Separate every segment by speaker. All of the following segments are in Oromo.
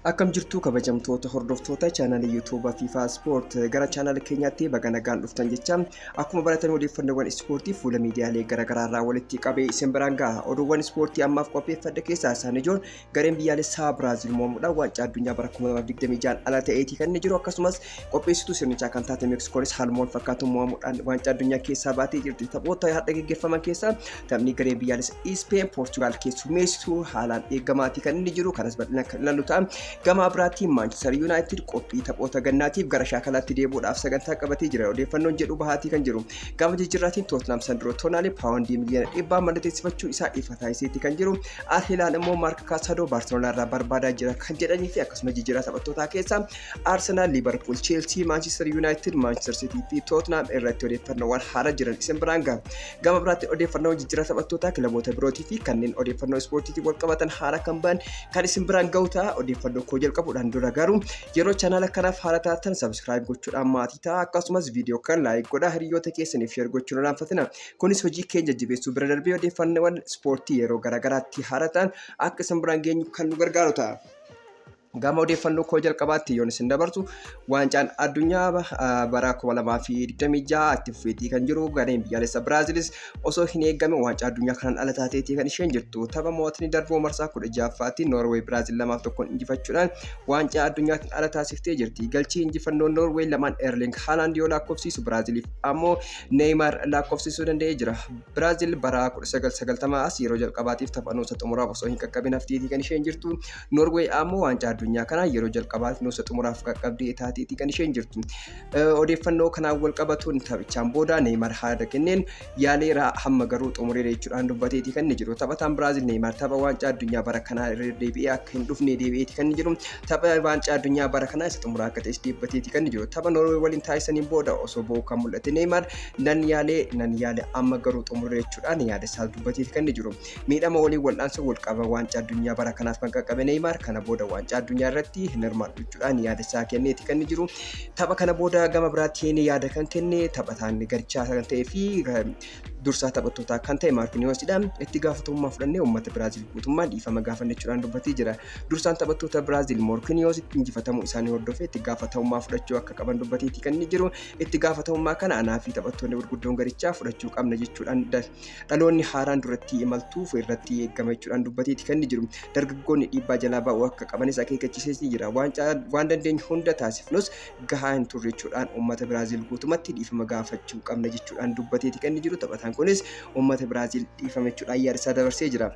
Speaker 1: Akkam jirtu kabajamtoota hordoftoota chaanaalii YouTube FIFA Sport gara chaanaalii keenyaatti baga nagaan dhuftan jecha akkuma baratan odeeffannoowwan ispoortii fuula miidiyaalee garaagaraa irraa walitti qabee isin biraan gaha. Oduuwwan ispoortii ammaaf qopheeffadhe keessaa isaan ijoon gareen biyyaalessaa Biraazil moomuudhaan waancaa addunyaa bara 2026 ala ta'eetii kan inni jiru akkasumas qopheessituu sirnichaa kan taate Meeksikoonis haaluma wal fakkaatu moomuudhaan waancaa addunyaa keessaa baatee jirti. Taphoota hadha gaggeeffaman keessaa taphni gareen biyyaalessa Ispeen Poorchugaal keessummeessitu haalaan eegamaatii kan inni jiru kanas bal'inaan kan ilaallu ta'a. Gama biraatiin Manchester United qophii taphoota gannaatiif gara shaakalaatti deebi'uudhaaf sagantaa qabatee jira. Odeeffannoon jedhu bahaatii kan jiru. Gama jijjiirraatiin Tottenham Sandro Tonali paawundii miliyoona 100 mallatteessifachuu isaa ifa taasiseetii kan jiru. Al Hilal immoo Marc Casado Barcelona irraa barbaadaa jira kan jedhanii fi akkasuma jijjiirraa taphattootaa keessaa Arsenal, Liverpool, Chelsea, Manchester United, Manchester City fi Tottenham irratti odeeffannoowwan haaraa jiran isin biraan gaha. Gama biraatti odeeffannoon jijjiirraa taphattootaa kilaboota birootii fi kanneen odeeffannoo ispoortiitiin wal qabatan haaraa kan ba'an kan isin biraan gahu ta'a. Odeeffannoo koo jalqabuudhaan dura garuu yeroo chaanaala kanaaf haara taatan subscribe gochuudhaan maatii ta'a akkasumas viidiyoo kan like godhaa hiriyoota keessaniif share gochuun irraanfatina. Kunis hojii keenya jabeessuu bira darbee odeeffannoowwan ispoortii yeroo garaagaraatti haara ta'an akka isin biraan geenyu kan nu gargaaru ta'a. Gama odeeffannoo koo jalqabaatti yoon isin dabarsu waancaan addunyaa bara 2026 itti fufeetii kan jiru gareen biyyaalessa Biraazilis osoo hin eegame waancaa addunyaa kanaan ala taateetii kan isheen jirtu. Tapha mo'atni darboo marsaa 16ffaatti Noorweey Biraazil 2-1 injifachuudhaan waancaa addunyaatiin ala taasiftee jirti. Galchii injifannoo Noorweey lamaan Erling Haaland yoo lakkoofsisu Biraaziliif ammoo Neymar lakkoofsisuu danda'ee jira. Biraazil bara 1990 as yeroo jalqabaatiif taphannoota xumuraaf osoo hin qaqqabin hafteetii kan isheen jirtu. Noorweey ammoo waancaa addunyaa kana yeroo jalqabaatti nuusa xumuraaf qaqqabdee taateetii kan isheen jirtu. Odeeffannoo kanaan wal qabatuun taphichaan booda Neymar haada kenneen yaaleera hamma garuu xumureera jechuudhaan dubbateetii kan inni jiru. Taphataan Biraazil Neymar tapha waancaa addunyaa bara kanaa irra deebi'ee akka hin dhufne deebi'eetii kan inni jiru. Tapha waancaa addunyaa bara kanaa isa xumuraa akka ta'es deebbateetii kan inni jiru. Tapha Noorweey waliin taasisaniin booda osoo bo'uu kan mul'ate Neymar nan yaale amma garuu xumureera jechuudhaan yaada isaa dubbateetii kan inni jiru. Miidhama waliin wal'aansa wal qaba waancaa addunyaa bara kanaaf kan qaqqabe Neymar kana booda waancaa addunyaa irratti hin hirmaatu jechuudhaan yaada isaa kenneeti kan jiru. Tapha kana booda gama biraatiin yaada kan kenne taphataan garichaa kan ta'ee fi dursaa taphattootaa kan ta'e Maarkiiniyoosidha. Itti gaafatamummaa fudhannee uummata Biraazil guutummaan dhiifama gaafanne jechuudhaan dubbatee jira. Dursaan taphattoota Biraazil Maarkiiniyoos injifatamuu isaanii hordofee itti gaafatamummaa fudhachuu akka qaban dubbateeti kan jiru. Itti gaafatamummaa kana anaa fi taphattoonni gurguddoon garichaa fudhachuu qabna jechuudhaan dhaloonni haaraan duratti imaltuuf irratti eegama jechuudhaan dubbateeti kan jiru. Dargaggoonni dhiibbaa jalaa ba'uu akka qabanis akeekkachiisee jira. Waan dandeenyu hunda taasifnus gahaa hin turre jechuudhaan uummata Biraazil guutumatti dhiifama gaafachuu qabna jechuudhaan dubbateeti kan jiru. Taphataan kunis uummata Biraazil dhiifama jechuudhaan yaada isaa dabarsee jira.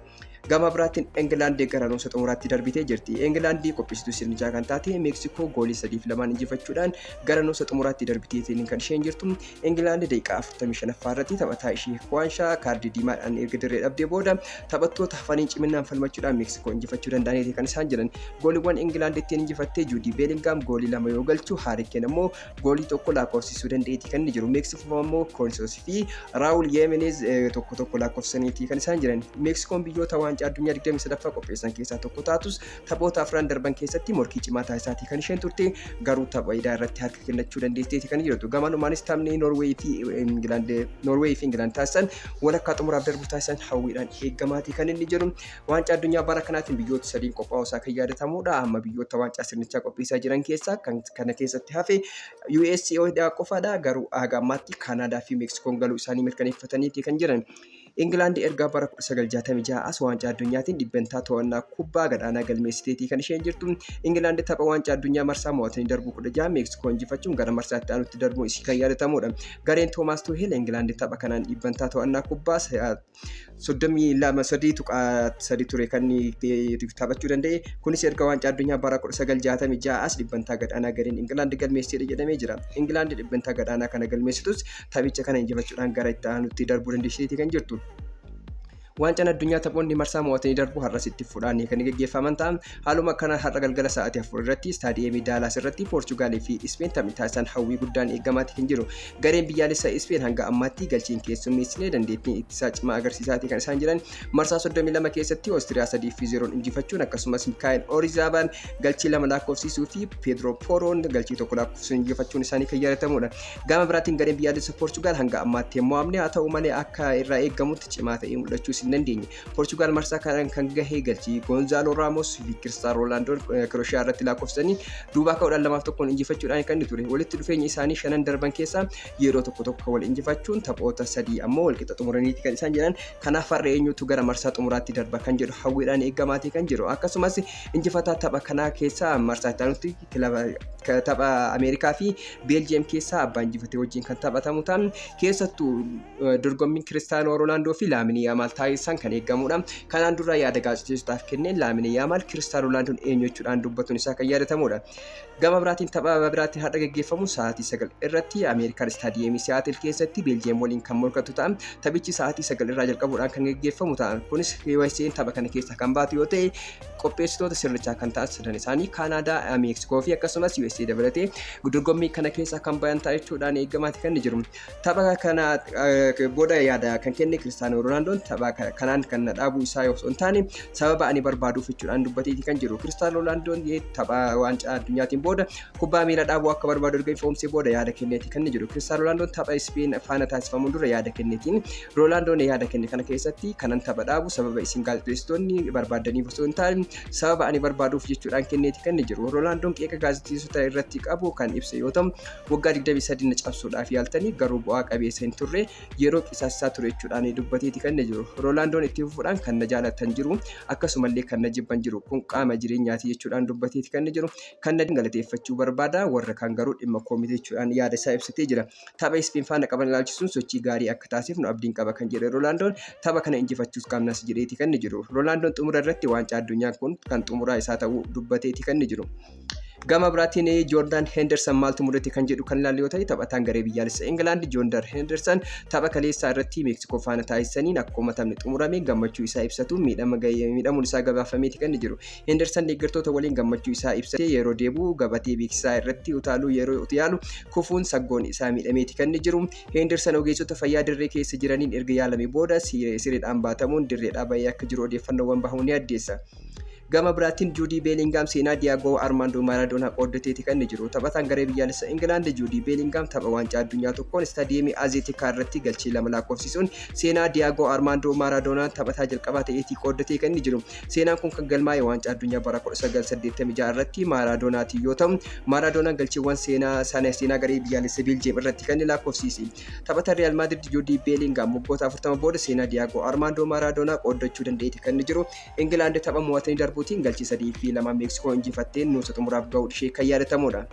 Speaker 1: Gama biraatiin Englaandii gara nuusa xumuraatti darbitee jirti. Englaandii qopheessituu sirnichaa kan taate Meeksikoo goolii 3-2 injifachuudhaan gara nuusa xumuraatti darbiteetiin kan isheen jirtu. Englaandii daqiiqaa 45ffaa irratti taphataa ishee Kwaanshaa kaardii diimaadhaan erga dirree dhabdee booda taphattoota hafaniin ciminaan falmachuudhaan Meeksikoo injifachuu danda'aniiti kan isaan jiran. Gooliiwwan Englaandii ittiin injifattee Juudii Beelingaam goolii 2 yoo galchu Haari Keen immoo goolii 1 lakkoofsisuu danda'eeti kan jiru. Meeksikoo immoo Koonsoos fi Raawul Yemenez tokko lakkoofsaniiti kan isaan jiran. Meeksikoon biyyoota waancaa addunyaa 23ffaa qopheessan keessaa tokko taatus taphoota afran darban keessatti morkii cimaa taasisaatii kan isheen turte garuu tapha idaa irratti harka kennachuu dandeesseeti kan jirtu. Gamanumaanis taphni Noorweey fi Ingilaand taasisan walakkaa xumuraaf darbuu taasisan hawwiidhaan eeggamaatii kan inni jiru. Waancaa addunyaa bara kanaatiin biyyoota sadiin qophaa'uu isaa kan yaadatamudha. Amma biyyoota waancaa sirnichaa qopheessaa jiran keessaa kana keessatti hafe USA qofaadha. Garuu haga ammaatti Kaanaadaa fi Meeksikoon galuu isaanii mirkaneeffataniiti kan jiran. England erga bara 1966 as waancaa addunyaatiin dhibbantaa to'annaa kubbaa gadaanaa galmeessiteetii kan isheen jirtu. England tapha waancaa addunyaa marsaa mo'atanii darbuu 16 Meeksikoo injifachuun gara marsaatti aanutti darbuu isii kan yaadatamudha. Gareen Toomaas Tuuhel England tapha kanaan dhibbantaa to'annaa kubbaa 32 ture kan taphachuu danda'e. Kunis erga waancaa addunyaa bara 1966 as dhibbantaa gadaanaa gareen England galmeessitee jedhamee jira. England dhibbantaa gadaanaa kana galmeessitus taphicha kana injifachuudhaan gara itti aanutti darbuu dandeesseeti kan jirtu. Waancaan addunyaa taphoonni marsaa mo'atanii darbuu har'as itti fudhanii kan gaggeeffaman ta'an haaluma kana har'a galgala sa'aatii 4 irratti istaadiyeemii Daalaas irratti Poorchugaalii fi Ispeen taphni taasisan hawwii guddaan eeggamaati kan jiru. Gareen biyyaalessa Ispeen hanga ammaatti galchiin keessummeessine dandeettii ittisaa cimaa agarsiisaatii kan isaan jiran. Marsaa 32 keessatti Oostiriyaa 3-0 injifachuun akkasumas Mikaayil Orizabaan galchii 2 lakkoofsisuu fi Pedro Poroon galchii 1 lakkoofsisuun injifachuun isaanii kan yaadatamudha. Gama biraatiin gareen biyyaalessa Poorchugaal hanga ammaatti hin mo'amne haa ta'u malee akka irraa eeggamutti cimaa ta'ee mul'achuu hin dandeenye. Portugaal marsaa kan gahee galchii Gonzalo Ramos fi Cristiano Ronaldo Croatia irratti lakkoofsanii duubaa ka'uudhaan 2-1 injifachuudhaan kan ture. Walitti dhufeenya isaanii 5 darban keessaa yeroo tokko wal injifachuun taphoota 3 ammoo wal qixa xumuraniiti kan isaan jiran. Kanaaf har'a eenyutu gara marsaa xumuraatti darba kan jedhu hawwiidhaan eeggamaatee kan jiru. Akkasumas injifataa tapha kanaa keessaa marsaa itti tapha Ameerikaa fi Beeljiyeem keessaa abbaa injifatee wajjin kan taphatamu ta'an keessattuu dorgommiin Cristiano Ronaldo fi Lamine Yamal taasisan kan eeggamudha. Kanaan dura yaada gaazexeessootaaf kenneen Lamine Yamal Cristiano Ronaldoon eenyuudhaan dubbatuun isaa kan yaadatamudha. Gama biraatiin tapha biraatiin har'a gaggeeffamu sa'aatii 9 irratti Ameerikaan istaadiyeemii Seattle keessatti Beeljiyeem waliin kan morkatu ta'an taphichi sa'aatii 9 irraa jalqabuudhaan kan gaggeeffamu ta'an kunis USA'n tapha kana keessa kan baatu yoo ta'e qopheessitoota sirnichaa kan ta'an sadan isaanii Kaanaadaa, Meeksikoo fi akkasumas USA dabalatee dorgommii kana keessa kan bayan ta'achuudhaan eeggamaati kan jiru. Tapha kana booda yaada kan kenne Cristiano Ronaldoon tapha kanaan kan dhaabuu isaa yoo hin taane sababa ani barbaaduuf jechuudhaan dubbateeti kan jiru. Cristiano Ronaldoon tapha waancaa addunyaatiin booda kubbaa miilaa dhaabuu akka barbaadu erga ifoomsee booda yaada kenneeti kan jiru. Cristiano Ronaldoon tapha Spain faana taasifamuun dura yaada kenneetiin Ronaldoon yaada kenne kana keessatti kanan tapha dhaabu sababa isin gaazexeessitoonni barbaadaniif osoo hin taane sababa ani barbaaduuf jechuudhaan kenneeti kan jiru. Ronaldoon qeeqa gaazexeessota irratti qabu kan ibse yoo ta'u waggaa 23 na cabsuudhaaf yaaltanii garuu bu'aa qabeessa hin turre yeroo qisaasisaa ture jechuudhaan dubbateeti kan jiru. Ronaldoon itti fufuudhaan kan na jaalatan jiru akkasumallee kan na jibban jiru kun qaama jireenyaati jechuudhaan dubbateeti kan jiru. Kan na galateeffachuu barbaada warra kan garuu dhimma koomite jechuudhaan yaada isaa ibsatee jira. Tapha Spain faana qaban ilaalchisuun sochii gaarii akka taasifnu abdiin qaba kan jedhe Ronaldoon tapha kana injifachuus qabnas jedheeti kan jiru. Ronaldoon xumura irratti waancaa addunyaa kun kan xumuraa isaa ta'uu dubbateeti kan jiru. Gama biraatiin Jordan Henderson maaltu mudate kan jedhu kan ilaallu yoo ta'e taphataan garee biyyaalessa England Jordan Henderson tapha kaleessaa irratti Meeksikoo faana taasisaniin akkuma taphni xumurame gammachuu isaa ibsatu miidhamuun isaa gabaafameeti kan jiru. Henderson deeggartoota waliin gammachuu isaa ibsatee yeroo deebi'u gabatee beeksisaa irratti utaaluu yeroo yaalu kufuun saggoon isaa miidhameeti kan jiru. Henderson ogeessota fayyaa dirree keessa jiraniin erga yaalame booda sireedhaan baatamuun dirreedhaa bahee akka jiru odeeffannoowwan bahuun ni addeessa. Gama biraatiin Jude Bellingham seenaa Diego Armando Maradona qooddateeti kan jiru. Taphataan garee biyyaalessa England Jude Bellingham tapha waancaa addunyaa tokkoon istaadiyeemii Azteca irratti galchee 2 lakkoofsisuun seenaa Diego Armando Maradona taphataa jalqabaa ta'eeti qooddatee kan jiru. Seenaan kun kan galmaa'e waancaa addunyaa bara 1986 irratti Maradonaati yoo ta'u Maradona galcheewwan seenaa garee biyyaalessa Beeljiyeem irratti kan lakkoofsise. Taphataan Real Madrid Jude Bellingham waggoota 40 booda seenaa Diego Armando Maradona qooddachuu danda'eeti kan jiru. England tapha mo'atanii darbuutiin galchii 3 fi 2 Meeksikoo injifattee nuusa xumuraaf ga'uu ishee kan yaadatamudha.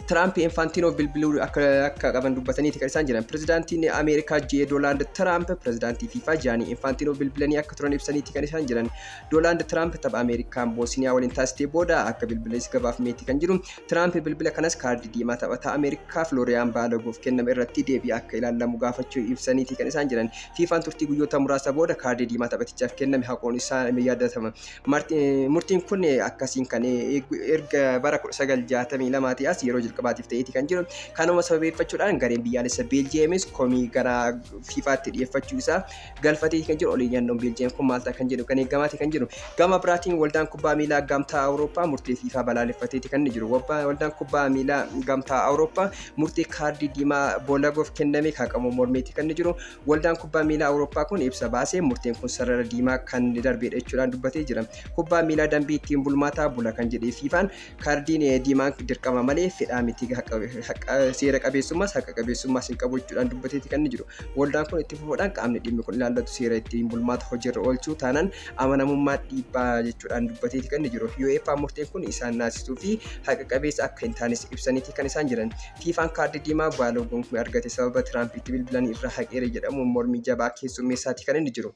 Speaker 1: Trump Infantino bilbiluu akka qaban dubbataniiti kan isaan jiran. Pirezidaantiin Ameerikaa Donald Trump pirezidaantii FIFA Gianni Infantino bilbilanii akka turan ibsaniiti kan isaan jiran. Donald Trump tapha Ameerikaan Boosniyaa waliin taasistee booda akka bilbilees gabaafameeti kan jiru. Trump bilbila kanas kaardii diimaa taphataa Ameerikaa Florian Baloguuf kenname irratti deebii akka ilaalamu gaafachuu ibsaniiti kan isaan jiran. FIFAn turtii guyyoota muraasa booda kaardii diimaa taphatichaaf kenname haquun isaa yaadatama. Murtiin kun akkasiin kan erga bara 1962 as yeroo qabaatiif ta'eeti kan jiru. Kanuma sababeeffachuudhaan gareen biyyaalessa Beeljiyeemis komii gara FIFAatti dhiyeeffachuu isaa galfateeti kan jiru. Oliiyannoon Beeljiyeem kun maal ta'a kan jedhu kan eeggamaati kan jiru. Gama biraatiin waldaan kubbaa miilaa gamtaa Awurooppaa murtee FIFA balaaleffateeti kan jiru. Waldaan kubbaa miilaa gamtaa Awurooppaa murtee kaardii diimaa Bolaguuf kenname haqamuu mormeeti kan jiru. Waldaan kubbaa miilaa Awurooppaa kun ibsa baasee murteen kun sarara diimaa kan darbeedha jechuudhaan dubbatee jira. Kubbaa miilaa dambii ittiin bulmaataa bula kan jedhee FIFAn kaardiin diimaan dirqama malee fedhaa miti seera qabeessummaas haqa qabeessummaas hin qabu jechuudhaan dubbateeti kan jiru. Waldaan kun itti fufuudhaan qaamni dhimmi kun ilaallatu seera ittiin bulmaata hojiirra oolchuu taanaan amanamummaa dhiibbaa jechuudhaan dubbateeti kan jiru. UEFA murteen kun isaan naasisuu fi haqa qabeessa akka hin taanes ibsaniiti kan isaan jiran. FIFAn kaardii diimaa Baloguun argate sababa Tiraampiti bilbilan irraa haqeera jedhamuun mormii jabaa keessummeessaati kan inni jiru.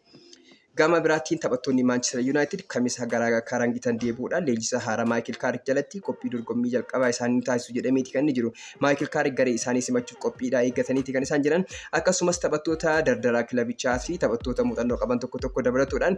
Speaker 1: Gama biraatiin taphattoonni Manchester United kamisa gara karangitan deebuudhaan leenjisa haaraa Michael Carrick jalatti qophii dorgommii jalqabaa isaanii taasisu jedhameeti kan jiru. Michael Carrick garee isaanii simachuuf qophiidhaa eeggataniiti kan isaan jiran. Akkasumas taphattoota dardaraa kilabichaa fi taphattoota muuxannoo qaban tokko dabalatuudhaan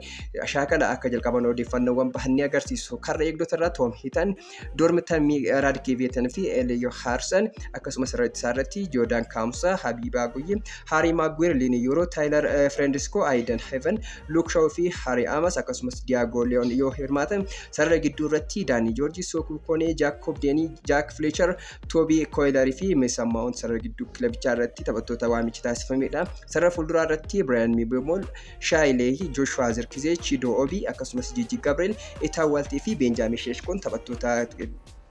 Speaker 1: shaakala akka jalqaban odeeffannoowwan bahan ni agarsiisu. Karra eegdota irraa Tom Heaton, Dormitan Radkeveetan fi Elio Harson akkasumas irratti Jordan Kamsa, Habiba Guyi, Harry Maguire, Lini Euro, Tyler Frendisco, Aiden Heaven, Luke Shaw fi Harry Amos akkasumas Diago Leon yoo hirmaatan sarara gidduu irratti Dani George, Soku Kone, Jacob Denny, Jack Fletcher, Toby Coyler fi Mason Mount sarara gidduu kilabichaa irratti taphattoota waamichi taasifamedha. Sarara fuulduraa irratti Brian Mbeumo, Shailey, Joshua Zirkzee, Chido Obi akkasumas Gigi Gabriel, Ethan Walti fi Benjamin Sheshkon taphattoota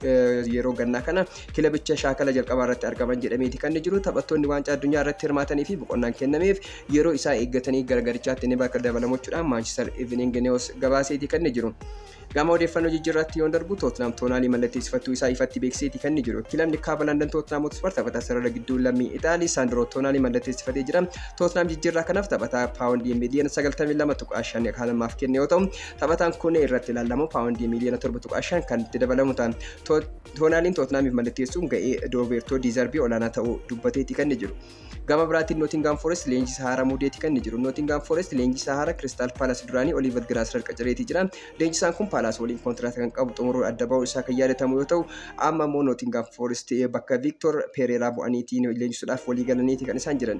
Speaker 1: yeroo gannaa kana kilabicha shaakala jalqabaa irratti argaman jedhameeti kan jiru. Taphattoonni waancaa addunyaa irratti hirmaatanii fi boqonnaan kennameef yeroo isaa eeggatanii gargarichaatti ni bakka dabalamuudhaan Manchester Evening News gabaaseeti kan jiru. Gama odeeffannoo jijjiirratti yoon darbu Tottenham Tonali mallatteessifachuu isaa ifatti beeksiseeti kan jiru. Kilabni kaaba London Tottenham Hotspur taphataa sarara gidduu lammii Itaali Sandro Tonali mallatteessifatee jira. Tottenham jijjiirraa kanaaf taphataa paawundii miliyoona 92.5 kan namaaf kenne yoo ta'u, taphataan kun irratti ilaalamu paawundii miliyoona 7.5 kan itti dabalamu ta'a. Tonaliin Tottenhamiif mallatteessuun ga'ee Roberto Di Zerbi olaanaa ta'uu dubbateeti kan jiru. Gama biraatiin Nottingham Forest leenjisaa haaraa muudeeti kan jiru. Nottingham Forest leenjisaa haaraa Crystal Palace duraanii Oliver Glasner qacareeti jira. Leenjisaan kun Palace waliin kontiraata kan qabu xumuruu adda ba'uu isaa kan yaadatamu yoo ta'u, amma immoo Nottingham Forest bakka Victor Pereira bu'aniitiin leenjisuudhaaf walii galaniiti kan isaan jiran.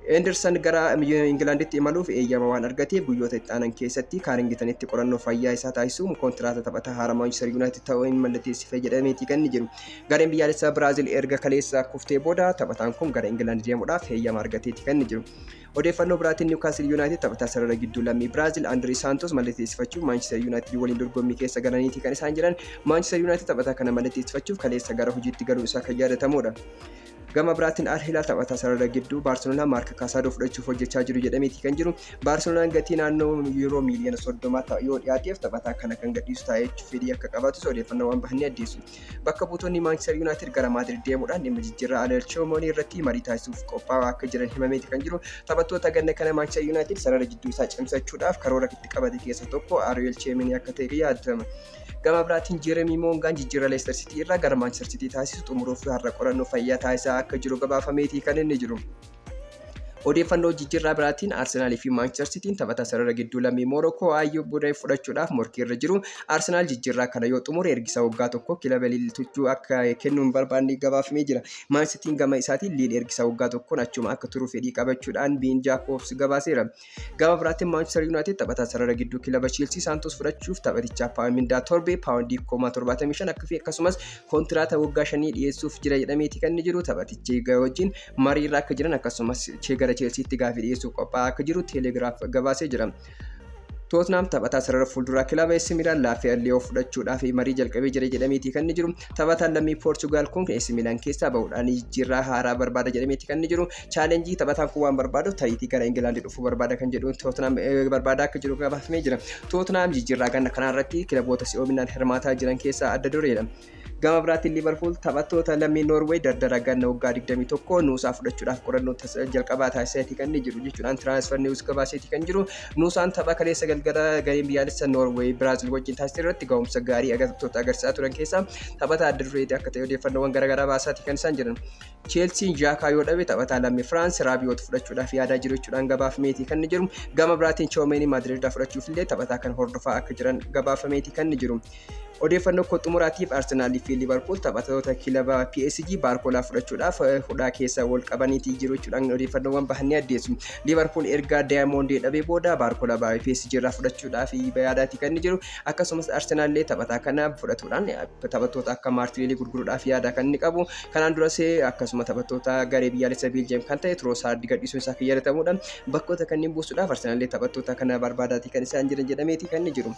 Speaker 1: Henderson gara Ingilaanditti imaluuf eeyyama waan argateef guyyoota itti aanan keessatti Carringtonitti qorannoo fayyaa isaa taasisuun kontiraata taphataa haaraa Manchester United ta'uun mallatteessifee jedhameeti kan jiru. Gareen biyyaalessaa Biraazil erga kaleessa kuftee booda taphataan kun gara Ingilaand deemuudhaaf eeyyama argateeti kan jiru. Odeeffannoo biraatiin Newcastle United taphataa sarara gidduu lammii Biraazil Andrei Santos mallatteessifachuuf Manchester United waliin dorgommii keessa galaniiti kan isaan jiran. Manchester United taphataa kana mallatteessifachuuf kaleessa gara hojiitti galuu isaa kan yaadatamudha. Gama biraatiin Al Hilal taphataa sarara gidduu Barcelona Marc Casado fudhachuuf hojjechaa jiru jedhameeti kan jiru. Barcelonaan gatii naannoo euro miliyoona 30 yoo dhiyaateef taphataa kana kan gadhiisu taa'ee fedhii akka qabaatus odeeffannoowwan bahanii addeessu. Bakka buutonni Manchester United gara Madrid deemuudhaan dhimma jijjiirraa Alelchomoni irratti marii taasisuuf qophaa'aa akka jiran himameeti kan jiru. Taphattoota ganna kana Manchester United sarara gidduu isaa cimsachuudhaaf karoora itti qabate keessa tokko Alelchomoni akka ta'e yaadatama. Gama biraatiin Jeremy Mongan jijjiirraa Leicester City irraa gara Manchester City taasisu xumuruuf har'a qorannoo fayyaa taasisaa akka jiru gabaafameeti kan inni jiru. Odeeffannoo jijjiirraa biraatiin Arsenal fi Manchester City taphataa sarara gidduu lammii Morocco Ayoub Boday fudhachuudhaaf morkii irra jiru. Arsenal jijjiirraa kana yoo xumure ergisa waggaa tokko kilaba Lille akka kennuun barbaanne gabaafamee jira. Man City gama isaatiin Lille ergisa waggaa tokkoon achuma akka turu fedhii qabachuudhaan Bean Jacobs gabaaseera. Gama biraatiin Manchester United taphataa sarara gidduu kilaba Chelsea Santos fudhachuuf taphaticha mindaa torbe paawundii 75 akkasumas kontiraata waggaa 5 dhiyeessuuf jira jedhameeti kan jiru. Taphatichi wajjin mariirra akka jiran akkasumas gara Chelsea gaaffii dhiyeessuu qophaa'aa akka jiru Telegraaf gabaasee jira. Tottenham taphataa sarara fuulduraa kilaba AC Milan Rafael Leao fudhachuudhaaf marii jalqabee jira jedhameeti kan jiru. Taphataan lammii Portugal kun AC Milan keessaa bahuudhaan jijjiirraa haaraa barbaada jedhameeti kan jiru. Chaalenjii taphataan kun waan barbaadu ta'iitii gara Ingilaand dhufuu barbaada kan jedhu Tottenham barbaada akka jiru gabaafamee jira. Tottenham jijjiirraa ganna kanarratti kilaboota si'oominaan hirmaataa jiran keessaa adda dureedha. Gama biraatiin Liverpool taphattoota lammii Norway dardara ganna waggaa 21 nuusaa fudhachuudhaaf qorannoo jalqabaa taasiseeti kan jiru jechuudhaan Transfer News gabaaseeti kan jiru. Nuusaan tapha kaleessa galgala gareen biyyaalessa Norway Biraazil wajjin taasise irratti ga'umsa gaarii agarsiisaa turan keessaa taphataa adda dureetii akka ta'e odeeffannoowwan garaagaraa baasaati kan isaan jiran. Chelsea Xhaka yoo dhabe taphataa lammii France Rabiot fudhachuudhaaf yaadaa jiru jechuudhaan gabaafameeti kan jiru. Gama biraatiin Tchouameni Madrid fudhachuuf illee taphataa kan hordofaa akka jiran gabaafameeti kan jiru. Odeeffannoo xumuraatiif Arsenal fi Liverpool taphattoota kilaba PSG Barcola fudhachuudhaaf hudhaa keessa wal qabaniiti jiru jechuudhaan odeeffannoowwan bahanii addeessu. Liverpool erga Diamond dhabee booda Barcola PSG irraa fudhachuudhaaf yaadaati kan jiru. Akkasumas Arsenal illee taphataa kana fudhatuudhaan taphattoota akka Martinelli gurguruudhaaf yaada kan inni qabu. Kanaan duras akkasuma taphattoota garee biyyaalessa Belgium kan ta'e Trossard gadhiisuun isaa kan yaadatamuudha. Bakkoota kanneen buusuudhaaf Arsenal illee taphattoota kana barbaadaati kan isaan jiran jedhameeti kan jiru.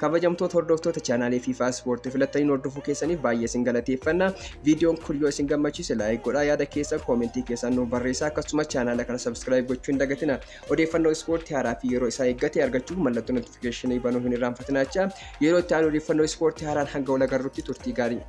Speaker 1: Kabajamtoota hordoftoota chaanaalii FIFA Sport filattanii hordofuu keessaniif baay'ee isin galateeffanna. Viidiyoon kun yoo isin gammachiise laayik godhaa, yaada keessan koomentii keessan nuuf barreessaa, akkasumas chaanaala kana subscribe gochuu hin dagatinaa. Odeeffannoo ispoortii haaraa fi yeroo isaa eeggate argachuuf mallattoo notifiikeeshinii banuu hin irraanfatinaa. Yeroo itti aanu odeeffannoo ispoortii haaraan hanga wal agarruutti turtii gaarii.